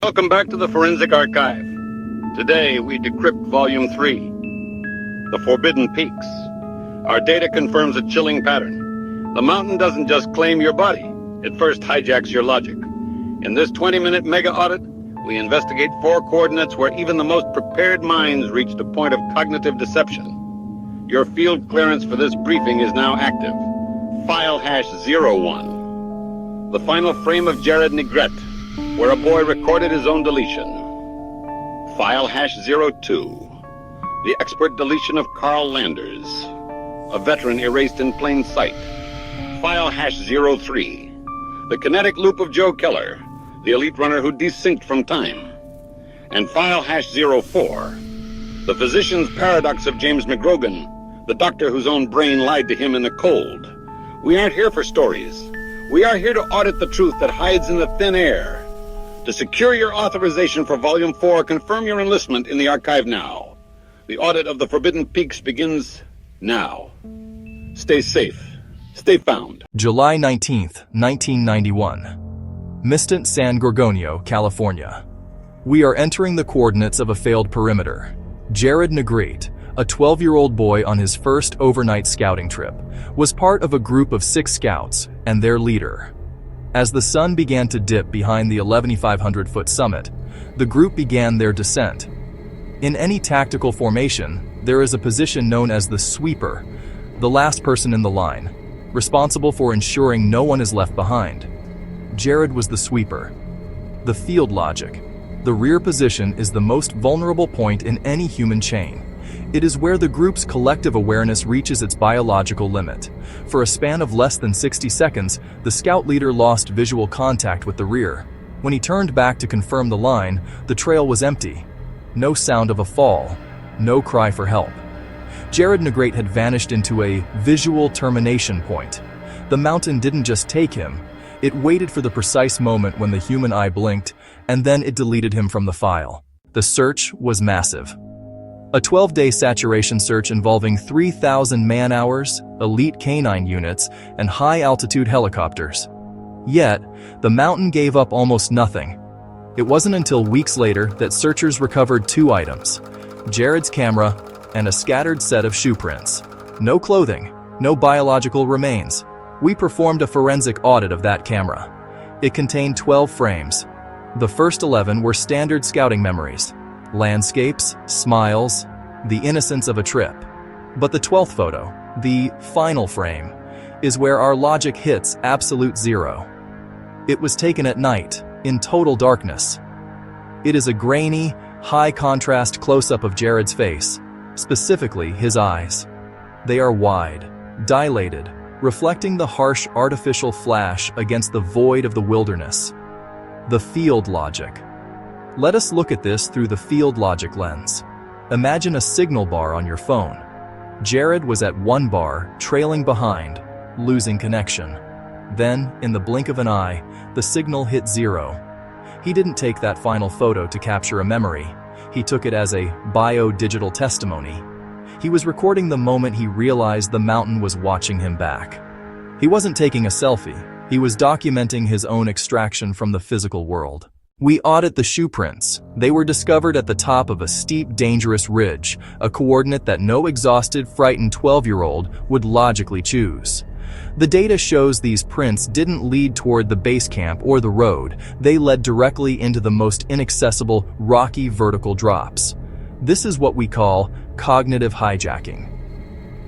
Welcome back to the Forensic Archive. Today, we decrypt Volume 3, The Forbidden Peaks. Our data confirms a chilling pattern. The mountain doesn't just claim your body, it first hijacks your logic. In this 20-minute mega audit, we investigate 4 coordinates where even the most prepared minds reached a point of cognitive deception. Your field clearance for this briefing is now active. File hash 01. The final frame of Jared Negrete, where a boy recorded his own deletion. File hash 02. The expert deletion of Carl Landers, a veteran erased in plain sight. File hash 03. The Kinetic Loop of Joe Keller, the elite runner who desynced from time. And file hash 04. The physician's paradox of James McGrogan, the doctor whose own brain lied to him in the cold. We aren't here for stories. We are here to audit the truth that hides in the thin air. To secure your authorization for Volume 4, confirm your enlistment in the archive now. The audit of the Forbidden Peaks begins now. Stay safe. Stay found. July 19th, 1991. Mistant San Gorgonio, California. We are entering the coordinates of a failed perimeter. Jared Negrete, a 12-year-old boy on his first overnight scouting trip, was part of a group of 6 scouts and their leader. As the sun began to dip behind the 11,500-foot summit, the group began their descent. In any tactical formation, there is a position known as the sweeper, the last person in the line, responsible for ensuring no one is left behind. Jared was the sweeper. The field logic. The rear position is the most vulnerable point in any human chain. It is where the group's collective awareness reaches its biological limit. For a span of less than 60 seconds, the scout leader lost visual contact with the rear. When he turned back to confirm the line, the trail was empty. No sound of a fall. No cry for help. Jared Negrete had vanished into a visual termination point. The mountain didn't just take him. It waited for the precise moment when the human eye blinked, and then it deleted him from the file. The search was massive. A 12-day saturation search involving 3,000 man-hours, elite canine units, and high-altitude helicopters. Yet, the mountain gave up almost nothing. It wasn't until weeks later that searchers recovered 2 items: Jared's camera and a scattered set of shoe prints. No clothing, no biological remains. We performed a forensic audit of that camera. It contained 12 frames. The first 11 were standard scouting memories. Landscapes, smiles, the innocence of a trip. But the 12th photo, the final frame, is where our logic hits absolute zero. It was taken at night, in total darkness. It is a grainy, high-contrast close-up of Jared's face, specifically his eyes. They are wide, dilated, reflecting the harsh artificial flash against the void of the wilderness. The field logic. Let us look at this through the field logic lens. Imagine a signal bar on your phone. Jared was at 1 bar, trailing behind, losing connection. Then, in the blink of an eye, the signal hit 0. He didn't take that final photo to capture a memory. He took it as a bio-digital testimony. He was recording the moment he realized the mountain was watching him back. He wasn't taking a selfie. He was documenting his own extraction from the physical world. We audit the shoe prints. They were discovered at the top of a steep, dangerous ridge, a coordinate that no exhausted, frightened 12-year-old would logically choose. The data shows these prints didn't lead toward the base camp or the road. They led directly into the most inaccessible, rocky vertical drops. This is what we call cognitive hijacking.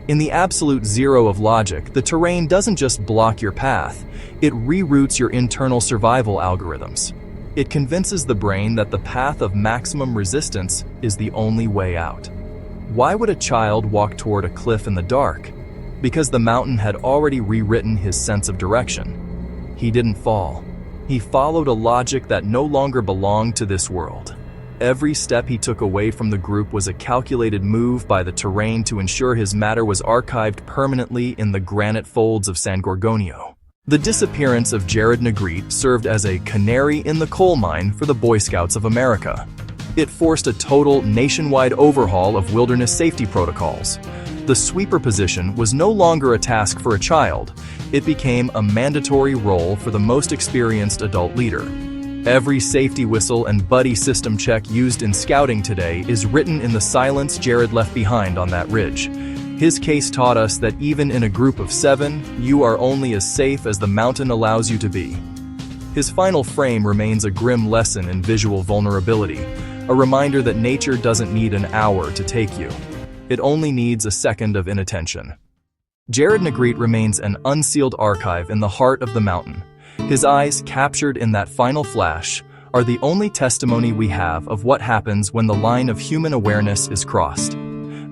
In the absolute zero of logic, the terrain doesn't just block your path. It reroutes your internal survival algorithms. It convinces the brain that the path of maximum resistance is the only way out. Why would a child walk toward a cliff in the dark? Because the mountain had already rewritten his sense of direction. He didn't fall. He followed a logic that no longer belonged to this world. Every step he took away from the group was a calculated move by the terrain to ensure his matter was archived permanently in the granite folds of San Gorgonio. The disappearance of Jared Negrete served as a canary in the coal mine for the Boy Scouts of America. It forced a total nationwide overhaul of wilderness safety protocols. The sweeper position was no longer a task for a child. It became a mandatory role for the most experienced adult leader. Every safety whistle and buddy system check used in scouting today is written in the silence Jared left behind on that ridge. His case taught us that even in a group of 7, you are only as safe as the mountain allows you to be. His final frame remains a grim lesson in visual vulnerability, a reminder that nature doesn't need an hour to take you. It only needs a second of inattention. Jared Negrete remains an unsealed archive in the heart of the mountain. His eyes, captured in that final flash, are the only testimony we have of what happens when the line of human awareness is crossed.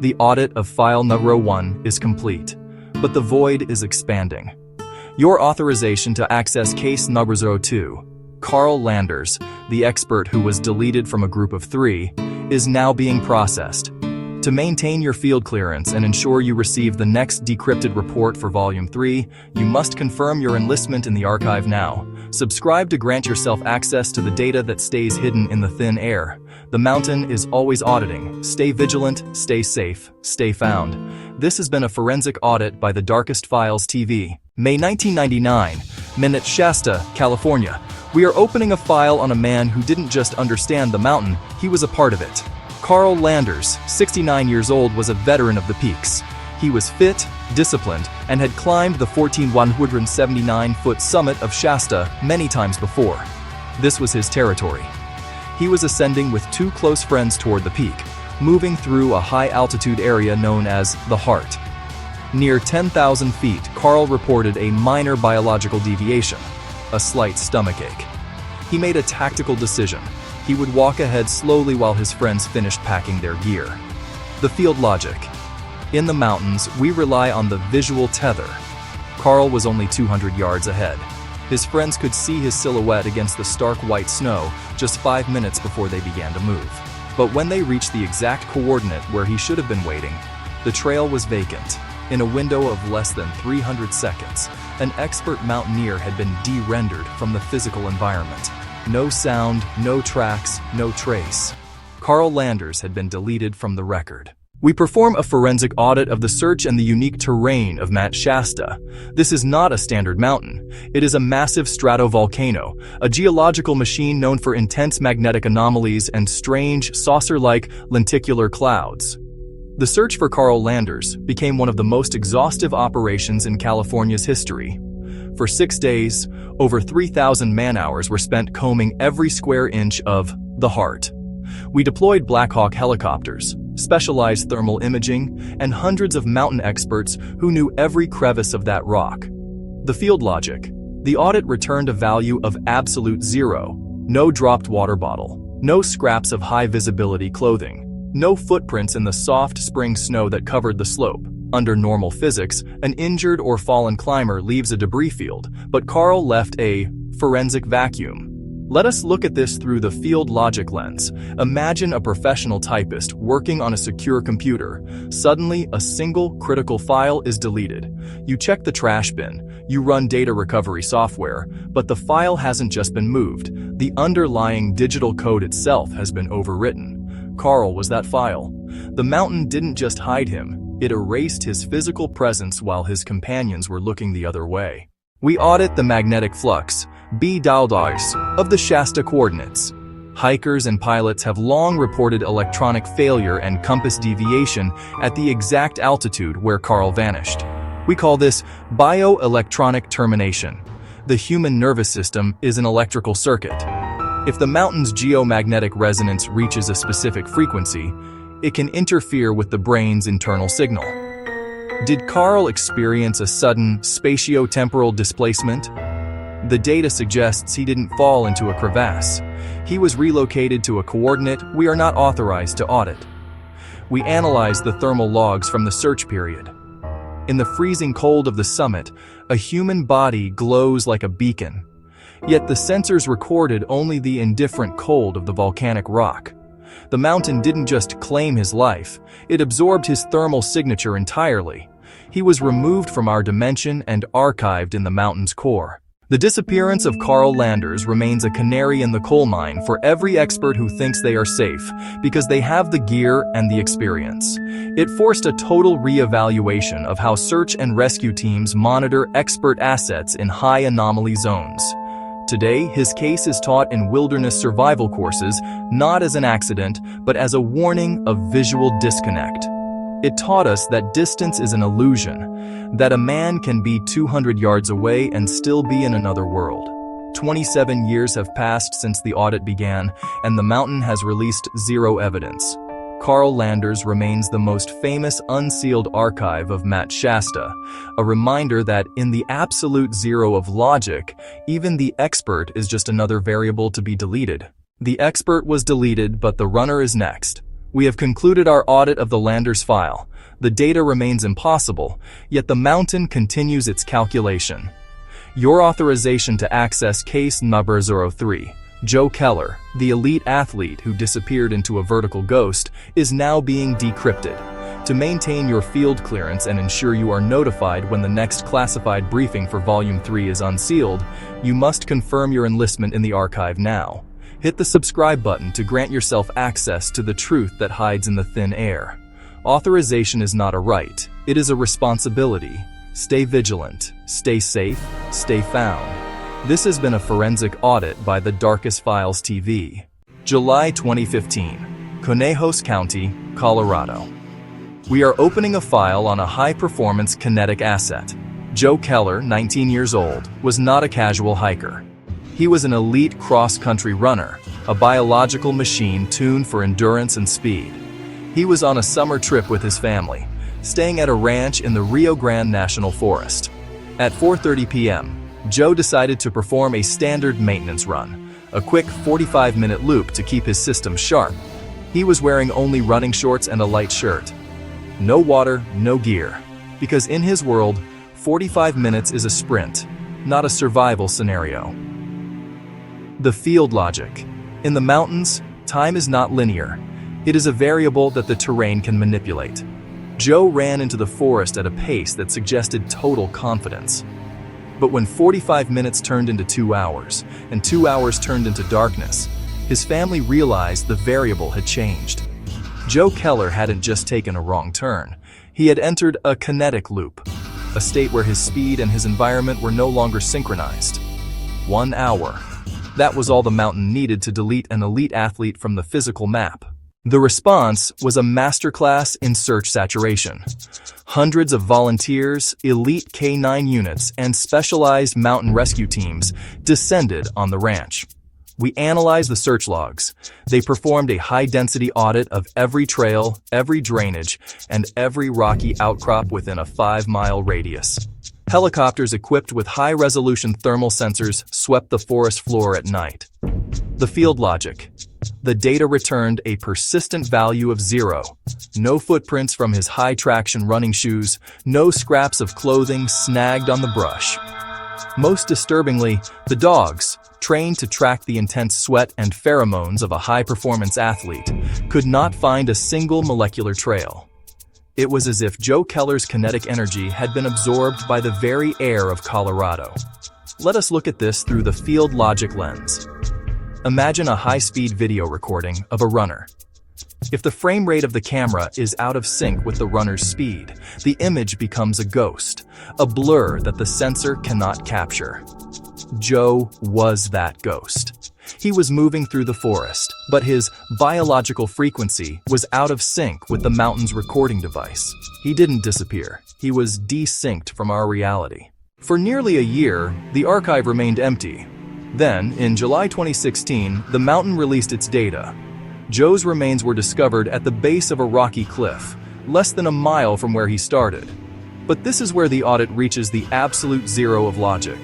The audit of file number 1 is complete, but the void is expanding. Your authorization to access case number 02, Carl Landers, the expert who was deleted from a group of 3, is now being processed. To maintain your field clearance and ensure you receive the next decrypted report for Volume 3, you must confirm your enlistment in the archive now. Subscribe to grant yourself access to the data that stays hidden in the thin air. The mountain is always auditing. Stay vigilant, stay safe, stay found. This has been a forensic audit by TheDarkestFilesTV. May 1999, Minute, Shasta, California. We are opening a file on a man who didn't just understand the mountain, he was a part of it. Carl Landers, 69 years old, was a veteran of the peaks. He was fit, disciplined, and had climbed the 14,179-foot summit of Shasta many times before. This was his territory. He was ascending with 2 close friends toward the peak, moving through a high-altitude area known as the Heart. Near 10,000 feet, Carl reported a minor biological deviation, a slight stomachache. He made a tactical decision. He would walk ahead slowly while his friends finished packing their gear. The field logic. In the mountains, we rely on the visual tether. Carl was only 200 yards ahead. His friends could see his silhouette against the stark white snow just 5 minutes before they began to move. But when they reached the exact coordinate where he should have been waiting, the trail was vacant. In a window of less than 300 seconds, an expert mountaineer had been de-rendered from the physical environment. No sound, no tracks, no trace. Carl Landers had been deleted from the record. We perform a forensic audit of the search and the unique terrain of Mount Shasta. This is not a standard mountain. It is a massive stratovolcano, a geological machine known for intense magnetic anomalies and strange, saucer-like lenticular clouds. The search for Carl Landers became one of the most exhaustive operations in California's history. For 6 days, over 3,000 man-hours were spent combing every square inch of the Heart. We deployed Black Hawk helicopters, specialized thermal imaging, and hundreds of mountain experts who knew every crevice of that rock. The field logic. The audit returned a value of absolute 0. No dropped water bottle. No scraps of high-visibility clothing. No footprints in the soft spring snow that covered the slope. Under normal physics, an injured or fallen climber leaves a debris field, but Carl left a forensic vacuum. Let us look at this through the field logic lens. Imagine a professional typist working on a secure computer. Suddenly, a single critical file is deleted. You check the trash bin, you run data recovery software, but the file hasn't just been moved. The underlying digital code itself has been overwritten. Carl was that file. The mountain didn't just hide him. It erased his physical presence while his companions were looking the other way. We audit the magnetic flux, B-Daldas, of the Shasta coordinates. Hikers and pilots have long reported electronic failure and compass deviation at the exact altitude where Carl vanished. We call this bioelectronic termination. The human nervous system is an electrical circuit. If the mountain's geomagnetic resonance reaches a specific frequency, it can interfere with the brain's internal signal. Did Carl experience a sudden spatio-temporal displacement? The data suggests he didn't fall into a crevasse. He was relocated to a coordinate we are not authorized to audit. We analyzed the thermal logs from the search period. In the freezing cold of the summit, a human body glows like a beacon. Yet the sensors recorded only the indifferent cold of the volcanic rock. The mountain didn't just claim his life, it absorbed his thermal signature entirely. He was removed from our dimension and archived in the mountain's core. The disappearance of Carl Landers remains a canary in the coal mine for every expert who thinks they are safe, because they have the gear and the experience. It forced a total re-evaluation of how search and rescue teams monitor expert assets in high anomaly zones. Today, his case is taught in wilderness survival courses, not as an accident, but as a warning of visual disconnect. It taught us that distance is an illusion, that a man can be 200 yards away and still be in another world. 27 years have passed since the audit began, and the mountain has released zero evidence. Carl Landers remains the most famous unsealed archive of Matt Shasta, a reminder that in the absolute zero of logic, even the expert is just another variable to be deleted. The expert was deleted, but the runner is next. We have concluded our audit of the Landers file. The data remains impossible, yet the mountain continues its calculation. Your authorization to access case number 03. Joe Keller, the elite athlete who disappeared into a vertical ghost, is now being decrypted. To maintain your field clearance and ensure you are notified when the next classified briefing for Volume 3 is unsealed, you must confirm your enlistment in the archive now. Hit the subscribe button to grant yourself access to the truth that hides in the thin air. Authorization is not a right, it is a responsibility. Stay vigilant, stay safe, stay found. This has been a forensic audit by TheDarkestFilesTV. July 2015, Conejos County, Colorado. We are opening a file on a high-performance kinetic asset. Joe Keller, 19 years old, was not a casual hiker. He was an elite cross-country runner, a biological machine tuned for endurance and speed. He was on a summer trip with his family, staying at a ranch in the Rio Grande National Forest. At 4:30 p.m., Joe decided to perform a standard maintenance run, a quick 45-minute loop to keep his system sharp. He was wearing only running shorts and a light shirt. No water, no gear. Because in his world, 45 minutes is a sprint, not a survival scenario. The field logic. In the mountains, time is not linear. It is a variable that the terrain can manipulate. Joe ran into the forest at a pace that suggested total confidence. But when 45 minutes turned into 2 hours, and 2 hours turned into darkness, his family realized the variable had changed. Joe Keller hadn't just taken a wrong turn. He had entered a kinetic loop, a state where his speed and his environment were no longer synchronized. 1 hour. That was all the mountain needed to delete an elite athlete from the physical map. The response was a masterclass in search saturation. Hundreds of volunteers, elite K-9 units, and specialized mountain rescue teams descended on the ranch. We analyzed the search logs. They performed a high-density audit of every trail, every drainage, and every rocky outcrop within a 5-mile radius. Helicopters equipped with high-resolution thermal sensors swept the forest floor at night. The field logic. The data returned a persistent value of 0. No footprints from his high-traction running shoes, no scraps of clothing snagged on the brush. Most disturbingly, the dogs, trained to track the intense sweat and pheromones of a high-performance athlete, could not find a single molecular trail. It was as if Joe Keller's kinetic energy had been absorbed by the very air of Colorado. Let us look at this through the field logic lens. Imagine a high-speed video recording of a runner. If the frame rate of the camera is out of sync with the runner's speed, the image becomes a ghost, a blur that the sensor cannot capture. Joe was that ghost. He was moving through the forest, but his biological frequency was out of sync with the mountain's recording device. He didn't disappear. He was desynced from our reality. For nearly a year, the archive remained empty. Then, in July 2016, the mountain released its data. Joe's remains were discovered at the base of a rocky cliff, less than a mile from where he started. But this is where the audit reaches the absolute zero of logic.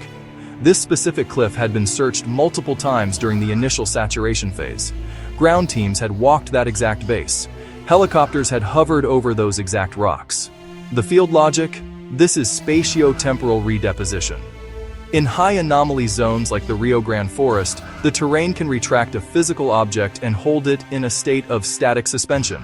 This specific cliff had been searched multiple times during the initial saturation phase. Ground teams had walked that exact base. Helicopters had hovered over those exact rocks. The field logic? This is spatio-temporal redeposition. In high anomaly zones like the Rio Grande Forest, the terrain can retract a physical object and hold it in a state of static suspension.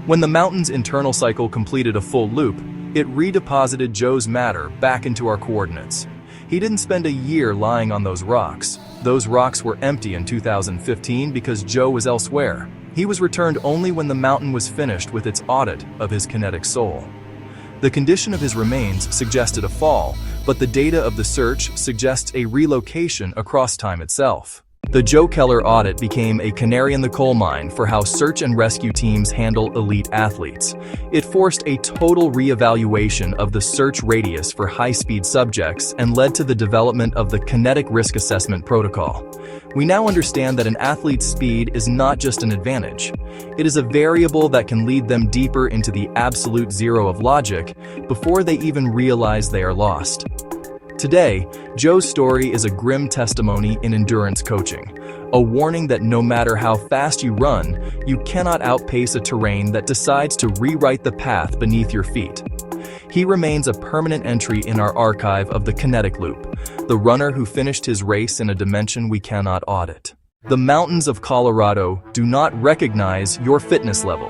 When the mountain's internal cycle completed a full loop, it redeposited Joe's matter back into our coordinates. He didn't spend a year lying on those rocks. Those rocks were empty in 2015 because Joe was elsewhere. He was returned only when the mountain was finished with its audit of his kinetic soul. The condition of his remains suggested a fall, but the data of the search suggests a relocation across time itself. The Joe Keller audit became a canary in the coal mine for how search and rescue teams handle elite athletes. It forced a total reevaluation of the search radius for high-speed subjects and led to the development of the Kinetic Risk Assessment Protocol. We now understand that an athlete's speed is not just an advantage. It is a variable that can lead them deeper into the absolute zero of logic before they even realize they are lost. Today, Joe's story is a grim testimony in endurance coaching, a warning that no matter how fast you run, you cannot outpace a terrain that decides to rewrite the path beneath your feet. He remains a permanent entry in our archive of the Kinetic Loop, the runner who finished his race in a dimension we cannot audit. The mountains of Colorado do not recognize your fitness level.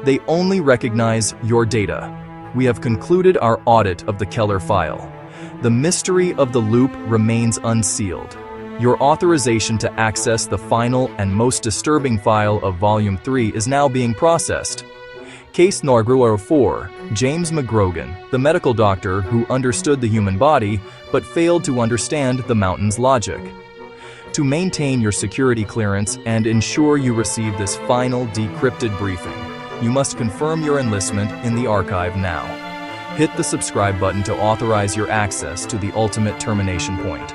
They only recognize your data. We have concluded our audit of the Keller file. The mystery of the loop remains unsealed. Your authorization to access the final and most disturbing file of Volume 3 is now being processed. Case Number 4, James McGrogan, the medical doctor who understood the human body but failed to understand the mountain's logic. To maintain your security clearance and ensure you receive this final decrypted briefing, you must confirm your enlistment in the archive now. Hit the subscribe button to authorize your access to the ultimate termination point.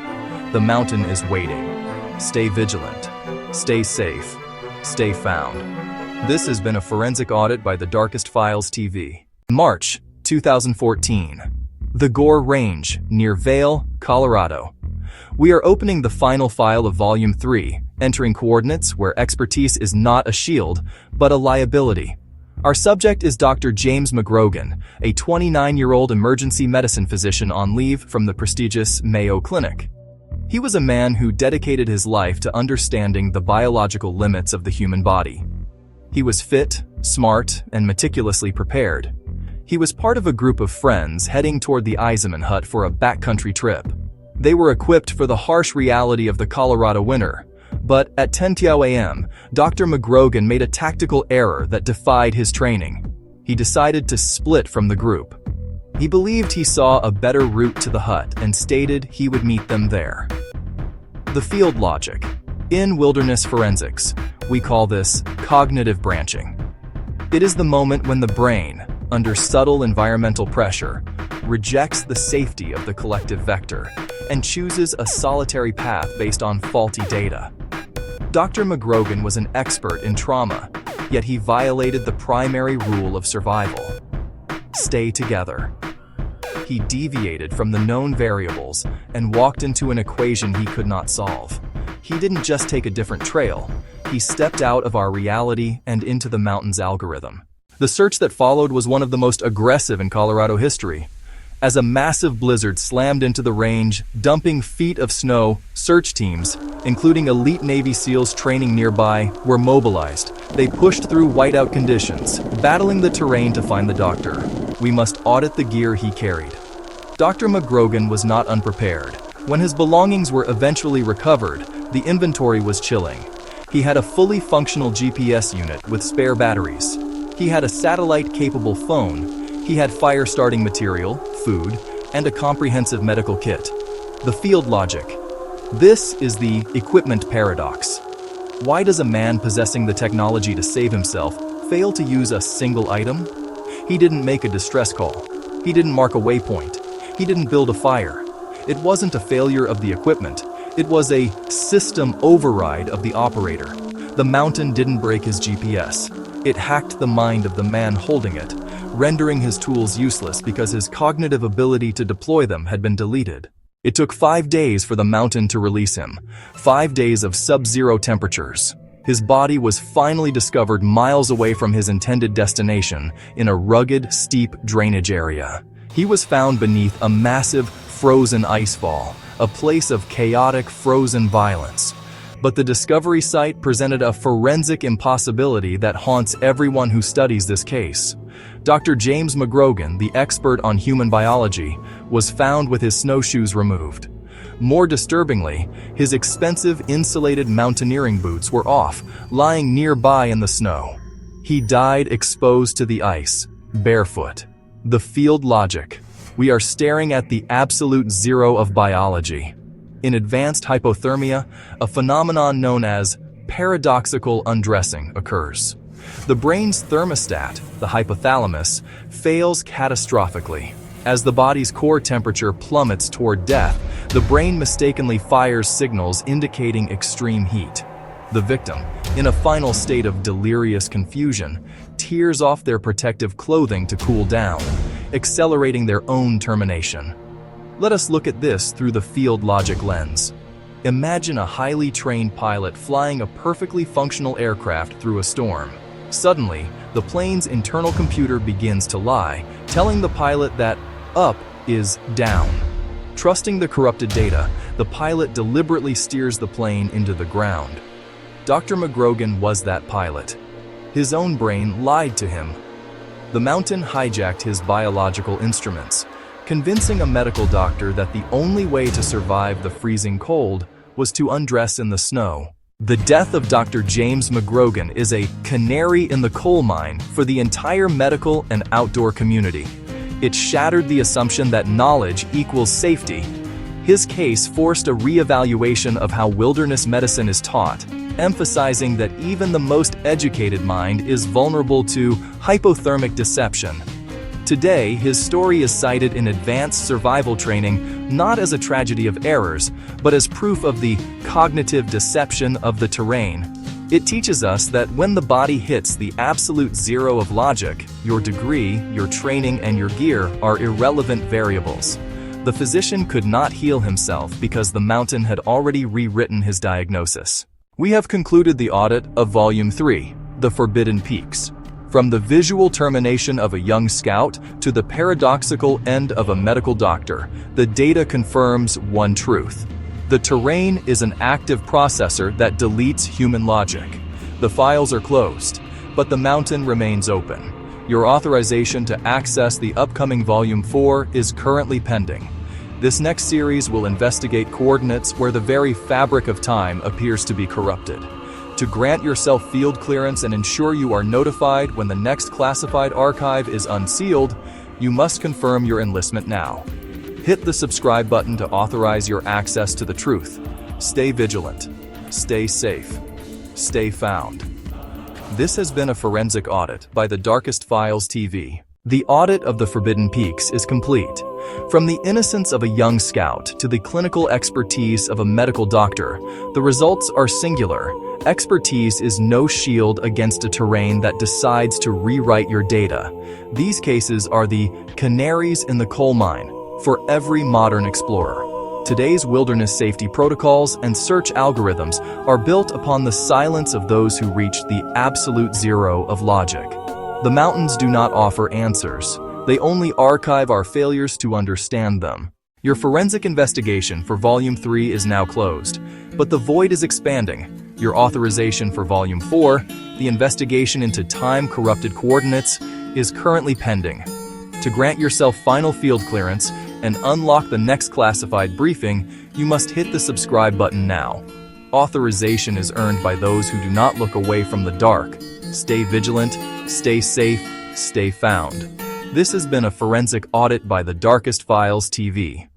The mountain is waiting. Stay vigilant. Stay safe. Stay found. This has been a forensic audit by TheDarkestFilesTV. March 2014. The Gore Range, near Vail, Colorado. We are opening the final file of Volume 3, entering coordinates where expertise is not a shield, but a liability. Our subject is Dr. James McGrogan, a 29-year-old emergency medicine physician on leave from the prestigious Mayo Clinic. He was a man who dedicated his life to understanding the biological limits of the human body. He was fit, smart, and meticulously prepared. He was part of a group of friends heading toward the Eisenman hut for a backcountry trip. They were equipped for the harsh reality of the Colorado winter. But at 10:00 a.m., Dr. McGrogan made a tactical error that defied his training. He decided to split from the group. He believed he saw a better route to the hut and stated he would meet them there. The field logic. In wilderness forensics, we call this cognitive branching. It is the moment when the brain, under subtle environmental pressure, rejects the safety of the collective vector and chooses a solitary path based on faulty data. Dr. McGrogan was an expert in trauma, yet he violated the primary rule of survival. Stay together. He deviated from the known variables and walked into an equation he could not solve. He didn't just take a different trail, he stepped out of our reality and into the mountain's algorithm. The search that followed was one of the most aggressive in Colorado history. As a massive blizzard slammed into the range, dumping feet of snow, search teams, including elite Navy SEALs training nearby, were mobilized. They pushed through whiteout conditions, battling the terrain to find the doctor. We must audit the gear he carried. Dr. McGrogan was not unprepared. When his belongings were eventually recovered, the inventory was chilling. He had a fully functional GPS unit with spare batteries. He had a satellite-capable phone. He had fire-starting material, food, and a comprehensive medical kit. The field logic. This is the equipment paradox. Why does a man possessing the technology to save himself fail to use a single item? He didn't make a distress call. He didn't mark a waypoint. He didn't build a fire. It wasn't a failure of the equipment. It was a system override of the operator. The mountain didn't break his GPS. It hacked the mind of the man holding it, rendering his tools useless because his cognitive ability to deploy them had been deleted. It took 5 days for the mountain to release him, 5 days of sub-zero temperatures. His body was finally discovered miles away from his intended destination in a rugged, steep drainage area. He was found beneath a massive, frozen icefall, a place of chaotic, frozen violence. But the discovery site presented a forensic impossibility that haunts everyone who studies this case. Dr. James McGrogan, the expert on human biology, was found with his snowshoes removed. More disturbingly, his expensive insulated mountaineering boots were off, lying nearby in the snow. He died exposed to the ice, barefoot. The field logic. We are staring at the absolute zero of biology. In advanced hypothermia, a phenomenon known as paradoxical undressing occurs. The brain's thermostat, the hypothalamus, fails catastrophically. As the body's core temperature plummets toward death, the brain mistakenly fires signals indicating extreme heat. The victim, in a final state of delirious confusion, tears off their protective clothing to cool down, accelerating their own termination. Let us look at this through the field logic lens. Imagine a highly trained pilot flying a perfectly functional aircraft through a storm. Suddenly, the plane's internal computer begins to lie, telling the pilot that up is down. Trusting the corrupted data, the pilot deliberately steers the plane into the ground. Dr. McGrogan was that pilot. His own brain lied to him. The mountain hijacked his biological instruments, convincing a medical doctor that the only way to survive the freezing cold was to undress in the snow. The death of Dr. James McGrogan is a canary in the coal mine for the entire medical and outdoor community. It shattered the assumption that knowledge equals safety. His case forced a reevaluation of how wilderness medicine is taught, emphasizing that even the most educated mind is vulnerable to hypothermic deception. Today, his story is cited in advanced survival training not as a tragedy of errors, but as proof of the cognitive deception of the terrain. It teaches us that when the body hits the absolute zero of logic, your degree, your training, and your gear are irrelevant variables. The physician could not heal himself because the mountain had already rewritten his diagnosis. We have concluded the audit of Volume 3, The Forbidden Peaks. From the visual termination of a young scout to the paradoxical end of a medical doctor, the data confirms one truth. The terrain is an active processor that deletes human logic. The files are closed, but the mountain remains open. Your authorization to access the upcoming Volume 4 is currently pending. This next series will investigate coordinates where the very fabric of time appears to be corrupted. To grant yourself field clearance and ensure you are notified when the next classified archive is unsealed, you must confirm your enlistment now. Hit the subscribe button to authorize your access to the truth. Stay vigilant. Stay safe. Stay found. This has been a forensic audit by The Darkest Files TV. The audit of the Forbidden Peaks is complete. From the innocence of a young scout to the clinical expertise of a medical doctor, the results are singular. Expertise is no shield against a terrain that decides to rewrite your data. These cases are the canaries in the coal mine for every modern explorer. Today's wilderness safety protocols and search algorithms are built upon the silence of those who reached the absolute zero of logic. The mountains do not offer answers. They only archive our failures to understand them. Your forensic investigation for Volume 3 is now closed, but the void is expanding. Your authorization for Volume 4, the investigation into time-corrupted coordinates, is currently pending. To grant yourself final field clearance and unlock the next classified briefing, you must hit the subscribe button now. Authorization is earned by those who do not look away from the dark. Stay vigilant, stay safe, stay found. This has been a forensic audit by The Darkest Files TV.